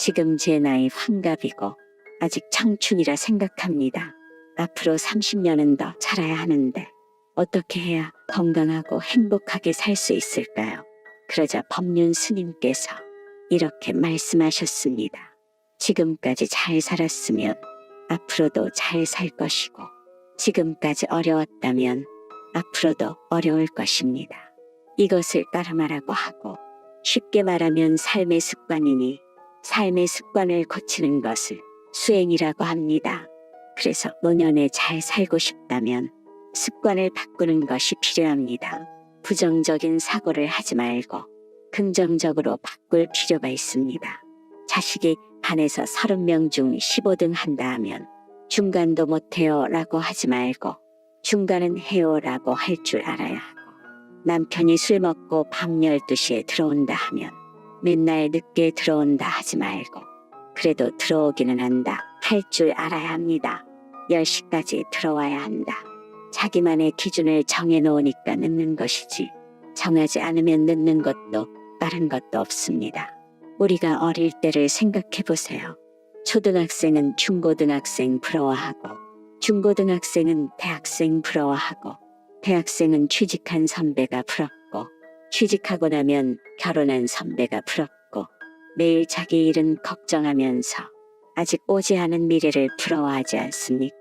지금 제 나이 환갑이고 아직 청춘이라 생각합니다. 앞으로 30년은 더 살아야 하는데 어떻게 해야 건강하고 행복하게 살 수 있을까요? 그러자 법륜 스님께서 이렇게 말씀하셨습니다. 지금까지 잘 살았으면 앞으로도 잘 살 것이고 지금까지 어려웠다면 앞으로도 어려울 것입니다. 이것을 따르마라고 하고 쉽게 말하면 삶의 습관이니 삶의 습관을 고치는 것을 수행이라고 합니다. 그래서 노년에 잘 살고 싶다면 습관을 바꾸는 것이 필요합니다. 부정적인 사고를 하지 말고 긍정적으로 바꿀 필요가 있습니다. 자식이 반에서 30명 중 15등 한다 하면 중간도 못해요 라고 하지 말고 중간은 해요 라고 할 줄 알아야 하고 남편이 술 먹고 밤 12시에 들어온다 하면 맨날 늦게 들어온다 하지 말고 그래도 들어오기는 한다 할 줄 알아야 합니다. 10시까지 들어와야 한다. 자기만의 기준을 정해놓으니까 늦는 것이지 정하지 않으면 늦는 것도 다른 것도 없습니다. 우리가 어릴 때를 생각해 보세요. 초등학생은 중고등학생 부러워하고 중고등학생은 대학생 부러워하고 대학생은 취직한 선배가 부럽고 취직하고 나면 결혼한 선배가 부럽고 매일 자기 일은 걱정하면서 아직 오지 않은 미래를 부러워하지 않습니까?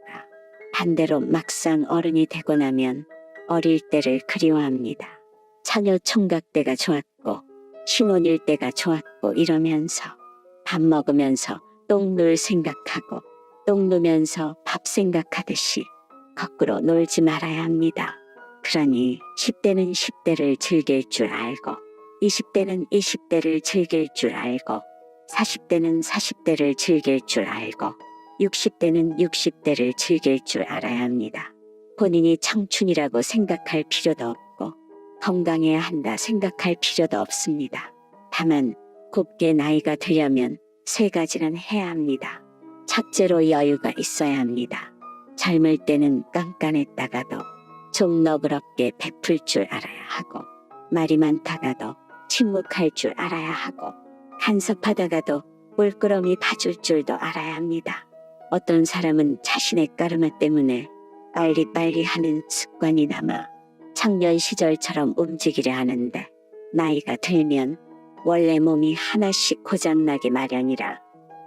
반대로 막상 어른이 되고 나면 어릴 때를 그리워합니다. 처녀 총각 때가 좋았고 신혼일 때가 좋았고 이러면서 밥 먹으면서 똥 놀 생각하고 똥 누면서 밥 생각하듯이 거꾸로 놀지 말아야 합니다. 그러니 10대는 10대를 즐길 줄 알고 20대는 20대를 즐길 줄 알고 40대는 40대를 즐길 줄 알고 60대는 60대를 즐길 줄 알아야 합니다. 본인이 청춘이라고 생각할 필요도 없고 건강해야 한다 생각할 필요도 없습니다. 다만 곱게 나이가 들려면 3가지는 해야 합니다. 첫째로 여유가 있어야 합니다. 젊을 때는 깐깐했다가도 좀 너그럽게 베풀 줄 알아야 하고 말이 많다가도 침묵할 줄 알아야 하고 간섭하다가도 물끄러미 봐줄 줄도 알아야 합니다. 어떤 사람은 자신의 까르마 때문에 빨리빨리 하는 습관이 남아 청년 시절처럼 움직이려 하는데 나이가 들면 원래 몸이 하나씩 고장나기 마련이라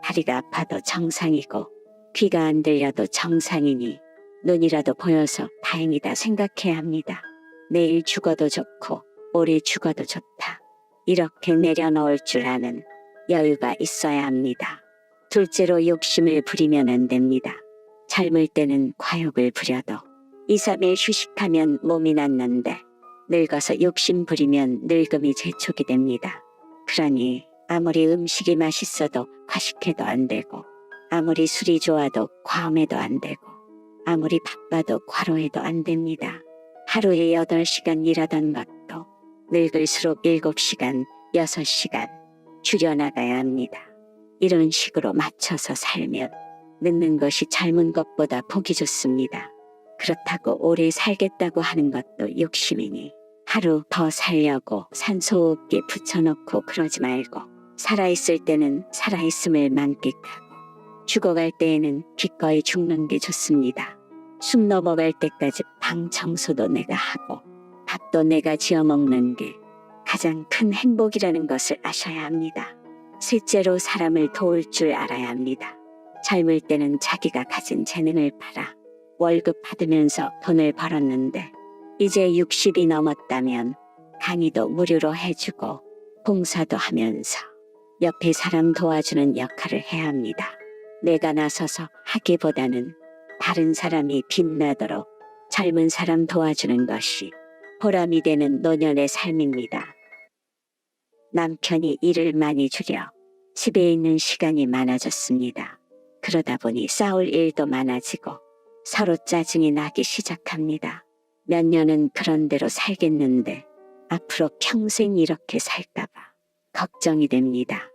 다리가 아파도 정상이고 귀가 안 들려도 정상이니 눈이라도 보여서 다행이다 생각해야 합니다. 내일 죽어도 좋고 오래 죽어도 좋다. 이렇게 내려놓을 줄 아는 여유가 있어야 합니다. 둘째로 욕심을 부리면 안 됩니다. 젊을 때는 과욕을 부려도 2, 3일 휴식하면 몸이 낫는데 늙어서 욕심 부리면 늙음이 재촉이 됩니다. 그러니 아무리 음식이 맛있어도 과식해도 안 되고 아무리 술이 좋아도 과음해도 안 되고 아무리 바빠도 과로해도 안 됩니다. 하루에 8시간 일하던 것도 늙을수록 7시간, 6시간 줄여나가야 합니다. 이런 식으로 맞춰서 살면 늙는 것이 젊은 것보다 보기 좋습니다. 그렇다고 오래 살겠다고 하는 것도 욕심이니 하루 더 살려고 산소호흡기 붙여놓고 그러지 말고 살아있을 때는 살아있음을 만끽하고 죽어갈 때에는 기꺼이 죽는 게 좋습니다. 숨 넘어갈 때까지 방 청소도 내가 하고 밥도 내가 지어 먹는 게 가장 큰 행복이라는 것을 아셔야 합니다. 셋째로 사람을 도울 줄 알아야 합니다. 젊을 때는 자기가 가진 재능을 팔아 월급 받으면서 돈을 벌었는데 이제 60이 넘었다면 강의도 무료로 해주고 봉사도 하면서 옆에 사람 도와주는 역할을 해야 합니다. 내가 나서서 하기보다는 다른 사람이 빛나도록 젊은 사람 도와주는 것이 보람이 되는 노년의 삶입니다. 남편이 일을 많이 줄여 집에 있는 시간이 많아졌습니다. 그러다 보니 싸울 일도 많아지고 서로 짜증이 나기 시작합니다. 몇 년은 그런 대로 살겠는데 앞으로 평생 이렇게 살까봐 걱정이 됩니다.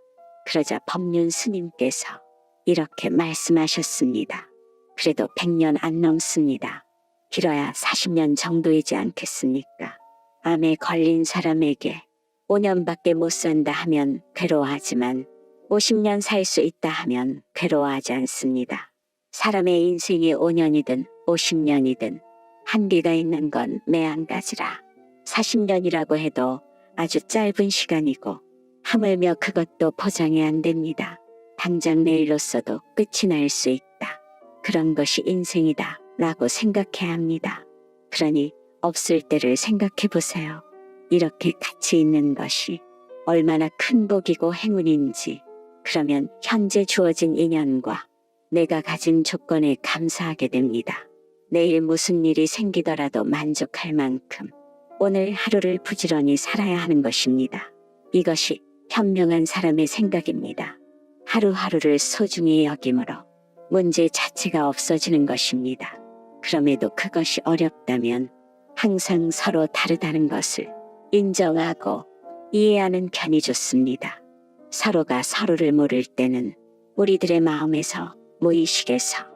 그러자 법륜 스님께서 이렇게 말씀하셨습니다. 그래도 100년 안 넘습니다. 길어야 40년 정도이지 않겠습니까? 암에 걸린 사람에게 5년밖에 못 산다 하면 괴로워하지만 50년 살 수 있다 하면 괴로워하지 않습니다. 사람의 인생이 5년이든 50년이든 한계가 있는 건 매한 가지라. 40년이라고 해도 아주 짧은 시간이고 하물며 그것도 보장이 안 됩니다. 당장 내일로써도 끝이 날 수 있다. 그런 것이 인생이다 라고 생각해야 합니다. 그러니 없을 때를 생각해 보세요. 이렇게 같이 있는 것이 얼마나 큰 복이고 행운인지. 그러면 현재 주어진 인연과 내가 가진 조건에 감사하게 됩니다. 내일 무슨 일이 생기더라도 만족할 만큼 오늘 하루를 부지런히 살아야 하는 것입니다. 이것이 현명한 사람의 생각입니다. 하루하루를 소중히 여김으로 문제 자체가 없어지는 것입니다. 그럼에도 그것이 어렵다면 항상 서로 다르다는 것을 인정하고 이해하는 편이 좋습니다. 서로가 서로를 모를 때는 우리들의 마음에서 무의식에서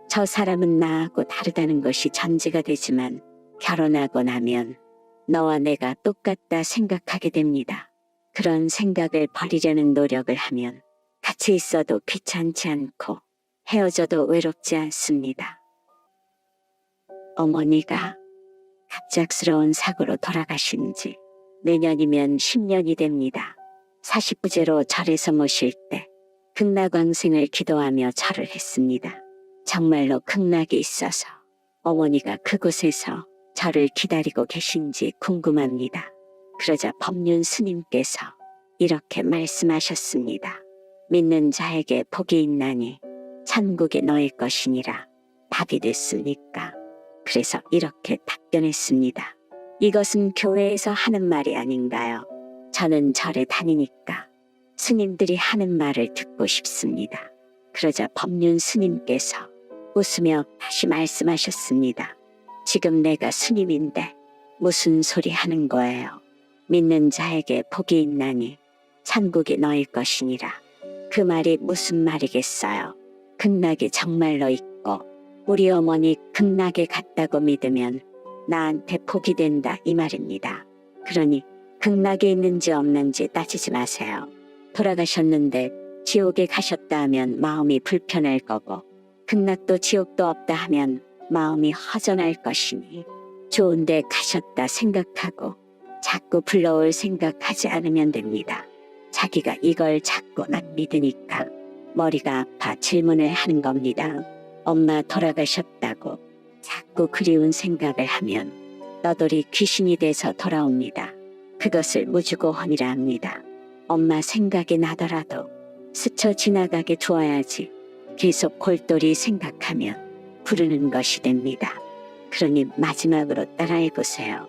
저 사람은 나하고 다르다는 것이 전제가 되지만 결혼하고 나면 너와 내가 똑같다 생각하게 됩니다. 그런 생각을 버리려는 노력을 하면 같이 있어도 귀찮지 않고 헤어져도 외롭지 않습니다. 어머니가 갑작스러운 사고로 돌아가신 지 내년이면 10년이 됩니다. 40부제로 절에서 모실 때 극락왕생을 기도하며 절을 했습니다. 정말로 극락이 있어서 어머니가 그곳에서 저를 기다리고 계신지 궁금합니다. 그러자 법륜 스님께서 이렇게 말씀하셨습니다. 믿는 자에게 복이 있나니 천국이 너의 것이니라. 답이 됐습니까? 그래서 이렇게 답변했습니다. 이것은 교회에서 하는 말이 아닌가요? 저는 절에 다니니까 스님들이 하는 말을 듣고 싶습니다. 그러자 법륜 스님께서 웃으며 다시 말씀하셨습니다. 지금 내가 스님인데 무슨 소리 하는 거예요? 믿는 자에게 복이 있나니 천국이 너의 것이니라. 그 말이 무슨 말이겠어요? 극락이 정말로 있고 우리 어머니 극락에 갔다고 믿으면 나한테 복이 된다 이 말입니다. 그러니 극락에 있는지 없는지 따지지 마세요. 돌아가셨는데 지옥에 가셨다 하면 마음이 불편할 거고 극락도 지옥도 없다 하면 마음이 허전할 것이니 좋은데 가셨다 생각하고 자꾸 불러올 생각하지 않으면 됩니다. 자기가 이걸 자꾸 안 믿으니까 머리가 아파 질문을 하는 겁니다. 엄마 돌아가셨다고 자꾸 그리운 생각을 하면 너돌이 귀신이 돼서 돌아옵니다. 그것을 무주고혼이라 합니다. 엄마 생각이 나더라도 스쳐 지나가게 두어야지 계속 골똘히 생각하면 부르는 것이 됩니다. 그러니 마지막으로 따라해보세요.